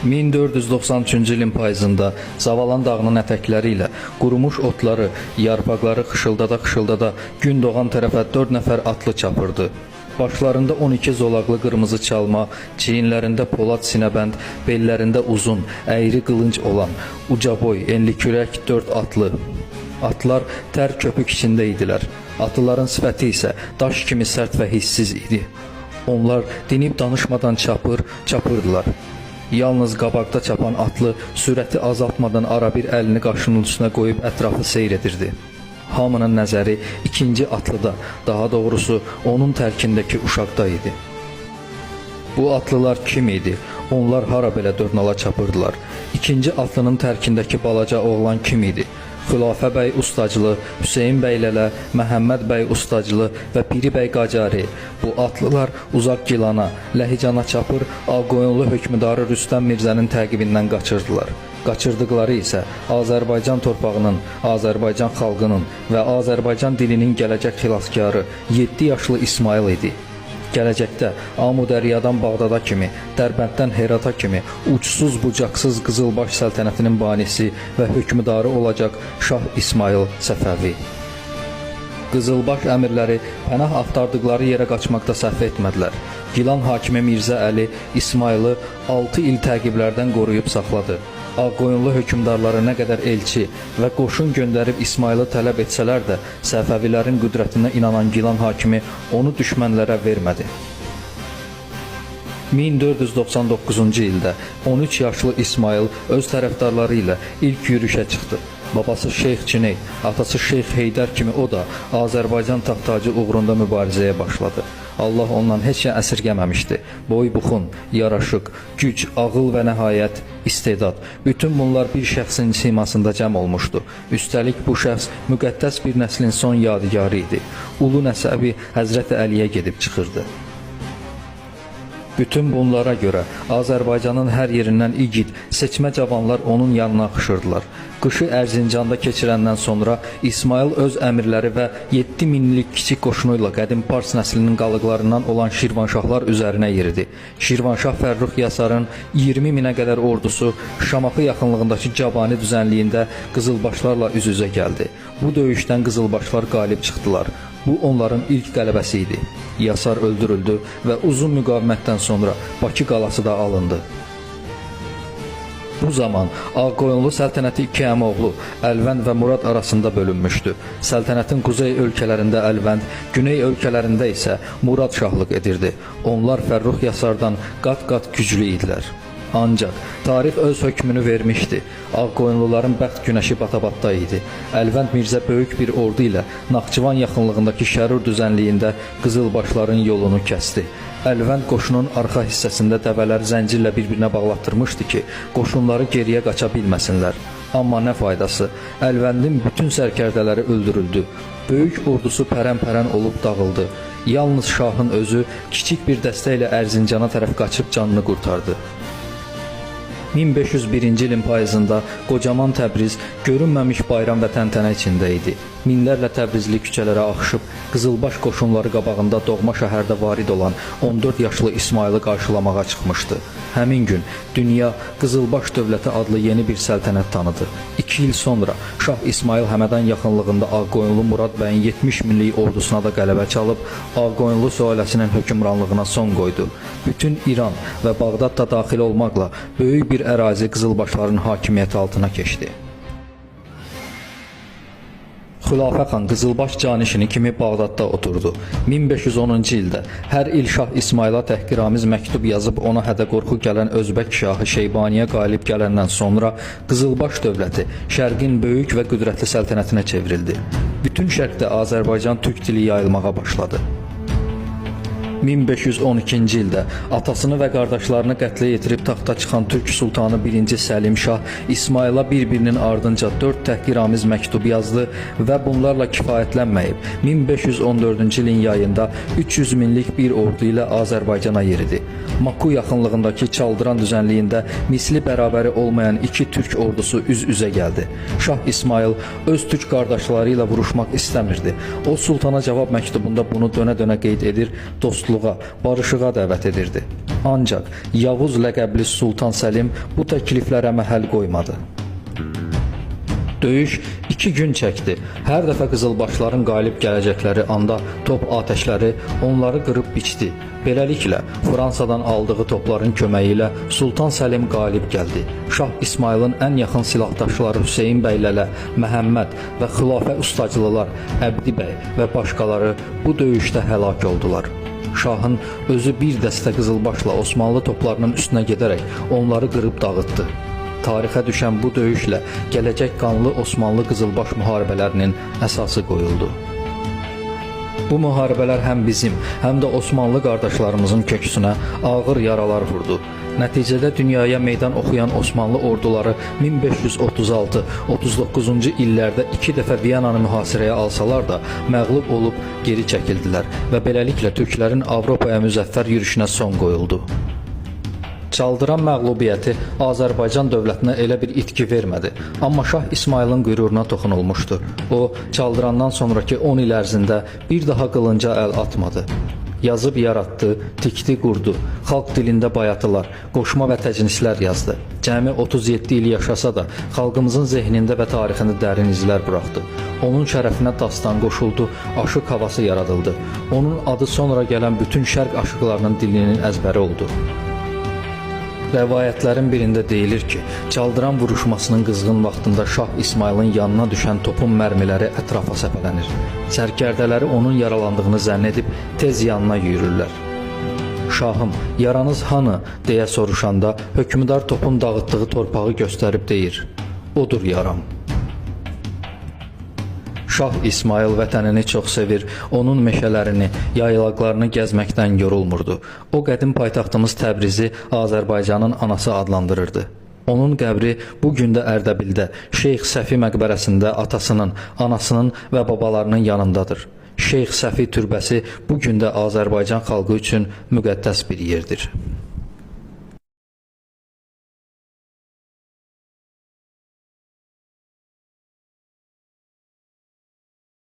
1493-cü ilin payızında Zavalan dağının ətəkləri ilə qurumuş otları, yarpaqları xışıldada-xışıldada gün doğan tərəfə 4 nəfər atlı çapırdı. Başlarında 12 zolaqlı qırmızı çalma, çiyinlərində polad sinəbənd, bellərində uzun, əyri qılınc olan, uca boy, enli kürək 4 atlı. Atlar tər köpük içində idilər. Atlıların sifəti isə daş kimi sərt və hissiz idi. Onlar dinib danışmadan çapırdılar. Yalnız qabaqda çapan atlı sürəti azaltmadan ara bir əlini qaşının üstünə qoyub ətrafı seyr edirdi. Hamının nəzəri ikinci atlıda, daha doğrusu onun tərkindəki uşaqda idi. Bu atlılar kim idi? Onlar hara belə dörnala çapırdılar? İkinci atlının tərkindəki balaca oğlan kim idi? Xülafə bəy Ustacılı, Hüseyin bəy Lələ, Məhəmməd bəy Ustacılı və Piri bəy Qacari. Bu atlılar uzaq Gilana, Ləhicana çapır, Ağqoyunlu hökmdarı Rüstəm Mirzənin təqibindən qaçırdılar. Qaçırdıqları isə Azərbaycan torpağının, Azərbaycan xalqının və Azərbaycan dilinin gələcək xilaskarı 7 yaşlı İsmail idi. Gələcəkdə Amudəryadan Bağdada kimi, Dərbənddən Herata kimi uçsuz bucaqsız Qızılbaş səltənətinin banisi və hökmdarı olacaq Şah İsmail Səfəvi. Qızılbaş əmirləri pənah axtardıqları yerə qaçmaqda səhv etmədilər. Gilan hakimi Mirzə Əli İsmailı 6 il təqiblərdən qoruyub saxladı. Ağqoyunlu hökmdarları nə qədər elçi və qoşun göndərib İsmailı tələb etsələr də, Səfəvilərin qüdrətinə inanan Gilan hakimi onu düşmənlərə vermədi. 1499-cu ildə 13 yaşlı İsmail öz tərəfdarları ilə ilk yürüşə çıxdı. Babası Şeyx Cüneyd, atası Şeyx Heydər kimi o da Azərbaycan taxt-tacı uğrunda mübarizəyə başladı. Allah ondan heç nə əsirgəməmişdi. Boy, buxun, yaraşıq, güc, ağıl və nəhayət istedad. Bütün bunlar bir şəxsin simasında cəm olmuşdu. Üstəlik bu şəxs müqəddəs bir nəslin son yadigarı idi. Ulu nəsəbi Həzrəti Əliyə gedib çıxırdı. Bütün bunlara görə Azərbaycanın hər yerindən igid, seçmə cavanlar onun yanına axışırdılar. Qışı Ərzincanda keçirəndən sonra İsmail öz əmirləri və 7 minlik kiçik qoşunu ilə qədim Pars nəslinin qalıqlarından olan Şirvanşahlar üzərinə yeridi. Şirvanşah Fərrux Yasarın 20 minə qədər ordusu Şamaxı yaxınlığındakı Cabani düzənliyində Qızılbaşlarla üz-üzə gəldi. Bu döyüşdən Qızılbaşlar qalib çıxdılar. Bu onların ilk qələbəsi idi. Yasar öldürüldü və uzun müqavimətdən sonra Bakı qalası da alındı. Bu zaman Ağqoyunlu səltənəti iki əmioğlu Əlvənd və Murad arasında bölünmüşdü. Səltənətin quzey ölkələrində Əlvənd, güney ölkələrində isə Murad şahlıq edirdi. Onlar Fərrux Yasardan qat-qat güclü idilər. Ancaq tarix öz hökmünü vermişdi. Ağqoyunluların bəxt günəşi Batabatda idi. Əlvənd Mirzə böyük bir ordu ilə Naxçıvan yaxınlığındakı Şərur düzənliyində Qızılbaşların yolunu kəsdi. Əlvənd qoşunun arxa hissəsində dəvələri zəncirlə bir-birinə bağlatdırmışdı ki, qoşunları geriyə qaça bilməsinlər. Amma nə faydası? Əlvəndin bütün sərkərdələri öldürüldü. Böyük ordusu pərən-pərən olub dağıldı. Yalnız şahın özü kiçik bir dəstə ilə Ərzincana tərəf qaçıb canını qurtardı. 1501-ci ilin payızında qocaman Təbriz görünməmiş bayram və təntənə içində idi. Minlərlə Təbrizli küçələrə axışıb Qızılbaş qoşunları qabağında doğma şəhərdə varid olan 14 yaşlı İsmailı qarşılamağa çıxmışdı. Həmin gün dünya Qızılbaş dövləti adlı yeni bir səltənət tanıdı. 2 il sonra Şah İsmail Həmədan yaxınlığında Ağqoyunlu Murad bəyin 70 minlik ordusuna da qələbə çalıb Ağqoyunlu sülaləsinin hökmranlığına son qoydu. Bütün İran və Bağdad da daxil olmaqla böyük bir ərazi Qızılbaşların hakimiyyəti altına keçdi. Xülafə xan Qızılbaş canişini kimi Bağdadda oturdu. 1510-cu ildə hər il Şah İsmaila təhqiramiz məktub yazıb ona hədə-qorxu gələn Özbək şahı Şeybaniyə qalib gələndən sonra Qızılbaş dövləti Şərqin böyük və qüdrətli səltənətinə çevrildi. Bütün şərqdə Azərbaycan türk dili yayılmağa başladı. 1512-ci ildə atasını və qardaşlarını qətlə yetirib taxta çıxan Türk sultanı 1-ci Səlim Şah İsmaila bir-birinin ardınca 4 təhqiramiz məktub yazdı və bunlarla kifayətlənməyib 1514-cü ilin yayında 300 minlik bir ordu ilə Azərbaycana yeridi. Maku yaxınlığındakı Çaldıran düzənliyində misli bərabəri olmayan iki türk ordusu üz-üzə gəldi. Şah İsmail öz türk qardaşları ilə vuruşmaq istəmirdi. O sultana cavab məktubunda bunu dönə-dönə qeyd edir, dostluq dostluğa, barışığa dəvət edirdi. Ancaq Yavuz ləqəbli Sultan Səlim bu təkliflərə məhəl qoymadı. Döyüş 2 gün çəkdi. Hər dəfə qızılbaşların qalib gələcəkləri anda top atəşləri onları qırıb biçdi. Beləliklə, Fransadan aldığı topların köməyi ilə Sultan Səlim qalib gəldi. Şah İsmailin ən yaxın silahdaşları Hüseyn bəylərlə Məhəmməd və xilafə ustacılılar Əbdi bəy və başqaları bu döyüşdə həlak oldular. Şahın özü bir dəstə qızılbaşla Osmanlı toplarının üstünə gedərək onları qırıb dağıtdı. Tarixə düşən bu döyüşlə gələcək qanlı Osmanlı qızılbaş müharibələrinin əsası qoyuldu. Bu müharibələr həm bizim, həm də Osmanlı qardaşlarımızın köksünə ağır yaralar vurdu. Nəticədə dünyaya meydan oxuyan Osmanlı orduları 1536-39-cu illərdə 2 dəfə Viyananı mühasirəyə alsalar da məğlub olub geri çəkildilər və beləliklə türklərin Avropaya müzəffər yürüşünə son qoyuldu. Çaldıran məğlubiyyəti Azərbaycan dövlətinə elə bir itki vermədi. Amma Şah İsmailin qüruruna toxunulmuşdu. O, Çaldırandan sonraki 10 il ərzində bir daha qılınca əl atmadı. Yazıb yaratdı, tikdi, qurdu. Xalq dilində bayatılar, qoşma və təcnislər yazdı. Cəmi 37 il yaşasa da xalqımızın zehnində və tarixində dərin izlər buraxdı. Onun şərəfinə dastan qoşuldu, aşıq havası yaradıldı. Onun adı sonra gələn bütün şərq aşıqlarının dilinin əzbəri oldu. Rəvayətlərin birində deyilir ki, Çaldıran vuruşmasının qızğın vaxtında Şah İsmailin yanına düşən topun mərmiləri ətrafa səpələnir. Sərkərdələri onun yaralandığını zənn edib tez yanına yürürlər. Şahım, yaranız hanı deyə soruşanda hökmdar topun dağıtdığı torpağı göstərib deyir, odur yaram. Şah İsmail vətənini çox sevir, onun meşələrini, yaylaqlarını gəzməkdən yorulmurdu. O qədim paytaxtımız Təbrizi Azərbaycanın anası adlandırırdı. Onun qəbri bu gün də Ərdəbildə, Şeyx Səfi məqbərəsində atasının, anasının və babalarının yanındadır. Şeyx Səfi türbəsi bu gün də Azərbaycan xalqı üçün müqəddəs bir yerdir.